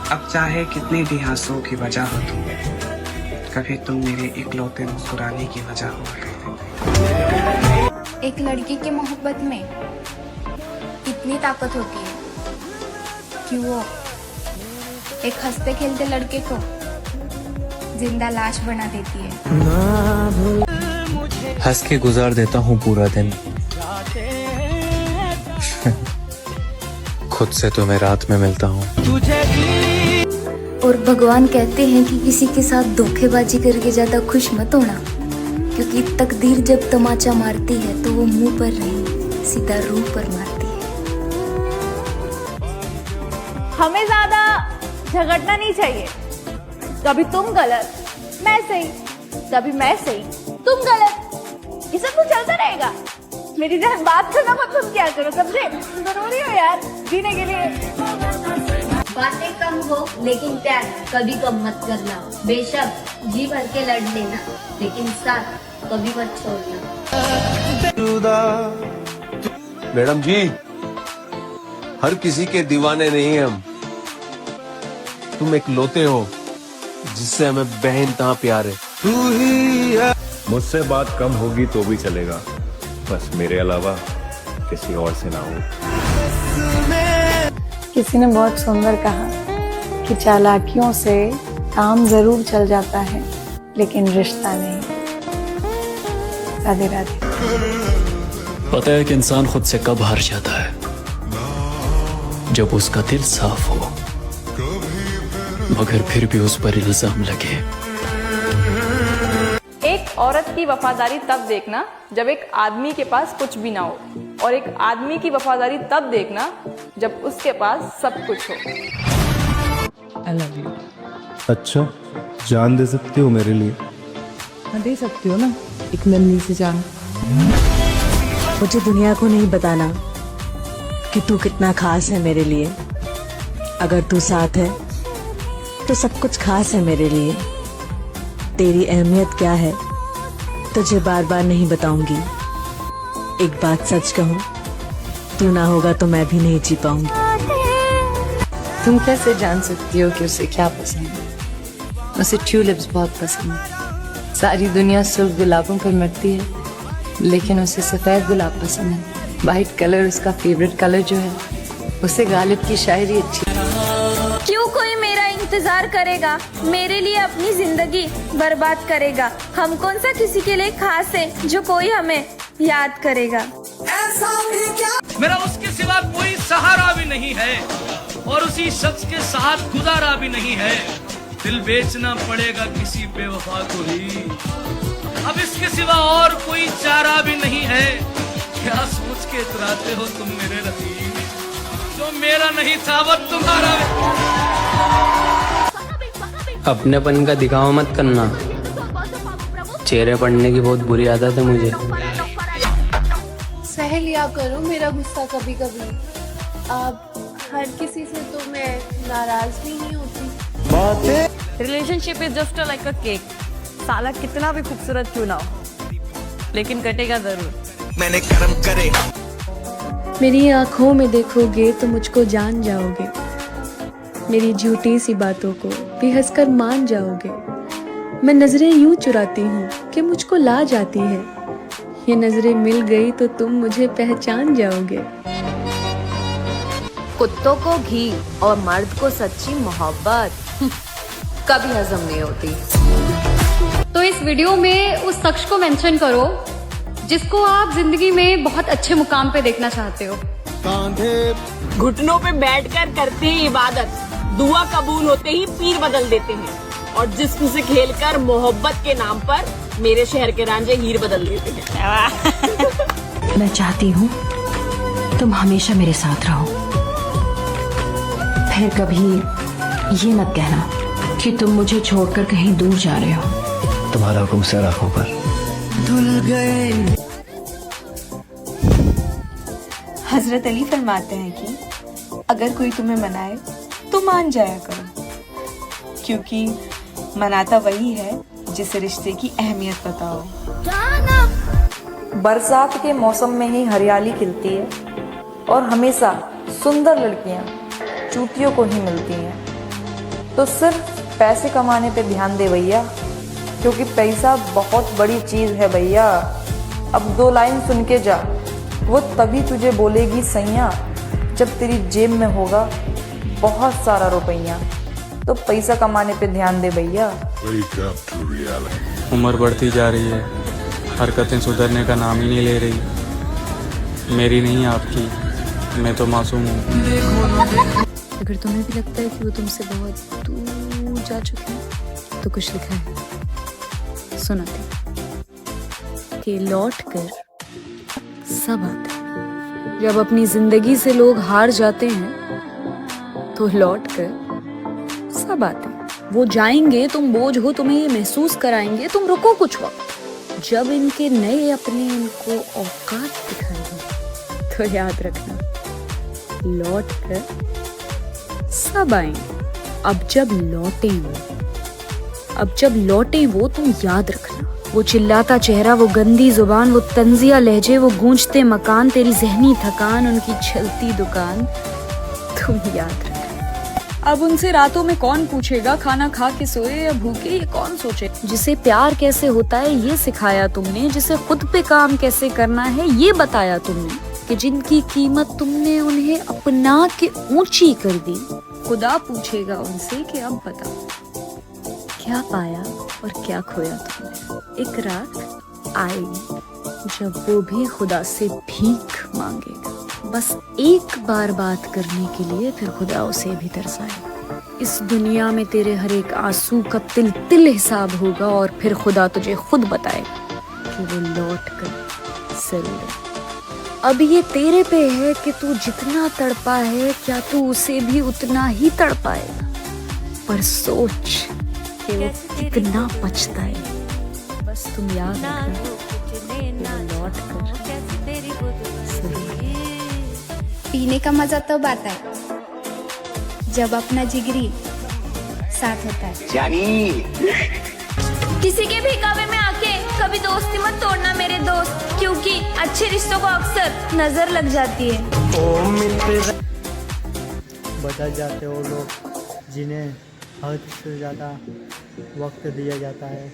अब चाहे कितने भी आंसुओं की वजह हो तुम, कभी तुम मेरे इकलौते मुस्कुराने की वजह हुआ करते। एक लड़की की मोहब्बत में इतनी ताकत होती है कि वो एक हंसते खेलते लड़के को जिंदा लाश बना देती है। हंस के गुजार देता हूँ पूरा दिन, खुद से तो मैं रात में मिलता हूँ। और भगवान कहते हैं कि किसी के साथ धोखेबाजी करके ज्यादा खुश मत होना, क्योंकि तकदीर जब तमाचा मारती है तो वो मुंह पर नहीं सीधा रूह पर मारती है। हमें ज्यादा झगड़ना नहीं चाहिए। कभी तुम गलत मैं सही, कभी मैं सही तुम गलत, ये सब तो चलता रहेगा। मेरी जान बात करना मत, तुम क्या करो, समझे? जरूरी हो यार जीने के लिए। बातें कम हो लेकिन प्यार कभी कम मत करना। बेशक जी भर के लड़ लेना, लेकिन साथ कभी मत छोड़ना। मैडम जी, हर किसी के दीवाने नहीं हम। तुम एक लोते हो जिससे हमें बेइंतहा प्यार है। तू ही है। मुझसे बात कम होगी तो भी चलेगा, बस मेरे अलावा किसी और से ना हो। किसी ने बहुत सुंदर कहा कि चालाकियों से काम जरूर चल जाता है लेकिन रिश्ता नहीं। राधे राधे। पता है कि इंसान खुद से कब हार जाता है? जब उसका दिल साफ हो, मगर फिर भी उस पर इल्जाम लगे। एक औरत की वफादारी तब देखना जब एक आदमी के पास कुछ भी ना हो, और एक आदमी की वफादारी तब देखना जब उसके पास सब कुछ हो। I love you। अच्छा, जान दे सकती हो मेरे लिए? हाँ, दे सकती हो ना, एक नन्ही सी जान। मुझे दुनिया को नहीं बताना कि तू कितना खास है मेरे लिए। अगर तू साथ है तो सब कुछ खास है मेरे लिए। तेरी अहमियत क्या है तुझे बार बार नहीं बताऊंगी। एक बात सच कहूं, तू ना होगा तो मैं भी नहीं जी पाऊंगी। तुम कैसे जान सकती हो कि उसे क्या पसंद है? उसे ट्यूलिप्स बहुत पसंद है। सारी दुनिया सिर्फ गुलाबों पर मरती है, लेकिन उसे सफेद गुलाब पसंद है। वाइट कलर उसका फेवरेट कलर जो है। उसे गालिब की शायरी अच्छी। क्यों कोई मेरा इंतजार करेगा, मेरे लिए अपनी जिंदगी बर्बाद करेगा। हम कौन सा किसी के लिए खास है जो कोई हमें याद करेगा। मेरा उसके सिवा कोई सहारा भी नहीं है, और उसी शख्स के साथ गुजारा भी नहीं है। दिल बेचना पड़ेगा किसी बेवफा को ही, अब इसके सिवा और कोई चारा भी नहीं है। क्या सोच के इतराते हो तुम मेरे रफीक, जो मेरा नहीं था वो तुम्हारा। अपनेपन का दिखावा मत करना, चेहरे पड़ने की बहुत बुरी आदत है मुझे। सह लिया करो मेरा गुस्सा कभी कभी। अब हर किसी से तो मैं नाराज भी नहीं होती। Relationship is just like a cake. साला कितना भी खूबसूरत क्यों ना हो, लेकिन कटेगा जरूर। मैंने कर्म करे। मेरी आंखों में देखोगे तो मुझको जान जाओगे। मेरी झूठी सी बातों को भी हंसकर मान जाओगे। मैं नजरें यूं चुराती हूँ कि मुझको ला जाती है। ये नजरें मिल गई तो तुम मुझे पहचान जाओगे। कुत्तों को घी और मर्द को सच्ची मोहब्बत कभी हजम नहीं होती। तो इस वीडियो में उस शख्स को मेंशन करो जिसको आप जिंदगी में बहुत अच्छे मुकाम पे देखना चाहते हो। घुटनों पे बैठकर करते हैं इबादत, दुआ कबूल होते ही पीर बदल देते हैं, और जिस्म से खेलकर मोहब्बत के नाम पर मेरे शहर के रांझे हीर बदल देते हैं। मैं चाहती हूँ तुम हमेशा मेरे साथ रहो। फिर कभी ये मत कहना कि तुम मुझे छोड़कर कहीं दूर जा रहे हो। तुम्हारा हुक्म सर आंखों पर धुल गए। हजरत अली फरमाते हैं कि अगर कोई तुम्हें मनाए तो मान जाया करो, क्योंकि मनाता वही है जिसे रिश्ते की अहमियत पता हो। बरसात के मौसम में ही हरियाली खिलती है, और हमेशा सुंदर लड़कियां चूतियों को ही मिलती हैं। तो सिर्फ पैसे कमाने पे ध्यान दे भैया, क्योंकि पैसा बहुत बड़ी चीज़ है भैया। अब 2 लाइन सुन के जा, वो तभी तुझे बोलेगी सैया जब तेरी जेब में होगा बहुत सारा रुपैया। तो पैसा कमाने पे ध्यान दे भैया। उम्र बढ़ती जा रही है, हरकतें सुधरने का नाम ही नहीं ले रही। मेरी नहीं आपकी, मैं तो मासूम हूँ। अगर तुम्हें भी लगता है कि वो तुमसे बहुत दूर जा चुके हैं तो कुछ लिखा है, सुनाते कि लौट कर सब आते हैं। जब अपनी जिंदगी से लोग हार जाते हैं तो लौट कर सब आते हैं। वो जाएंगे, तुम बोझ हो, तुम्हें ये महसूस कराएंगे, तुम रुको कुछ वक्त। जब इनके नए अपने इनको औकात दिखाएंगे तो याद रखना, लौट कर सब आएंगे। अब जब लौटे वो तुम याद रखना, वो चिल्लाता चेहरा, वो गंदी जुबान, वो तंजिया लहजे, वो गूंजते मकान, तेरी जहनी थकान, उनकी चलती दुकान, तुम याद रखना। अब उनसे रातों में कौन पूछेगा खाना खा के सोए या भूखे, ये कौन सोचे। जिसे प्यार कैसे होता है ये सिखाया तुमने, जिसे खुद पे काम कैसे करना है ये बताया तुमने, कि जिनकी कीमत तुमने उन्हें अपना के ऊंची कर दी। खुदा पूछेगा उनसे कि अब बताओ क्या पाया और क्या खोया तुमने। एक रात आएगी जब वो भी खुदा से भीख मांगेगा, बस एक बार बात करने के लिए, फिर खुदा उसे भी तरसाएगा। इस दुनिया में तेरे हर एक आंसू का तिल तिल हिसाब होगा, और फिर खुदा तुझे खुद बताएगा कि वो लौट कर जरूर। अब ये तेरे पे है कि तू जितना तड़पा है क्या तू उसे भी उतना ही तड़पाएगा, पर सोच कि वो कितना पछताएगा। बस तुम याद रखना, लौट कर पीने का मजा तब आता है जब अपना जिगरी साथ होता है। किसी के भी कावे में आके कभी दोस्ती मत तोड़ना मेरे दोस्त, क्योंकि अच्छे रिश्तों को अक्सर नजर लग जाती है। बदल जाते वो लोग जिन्हें हद से ज़्यादा वक्त दिया जाता है।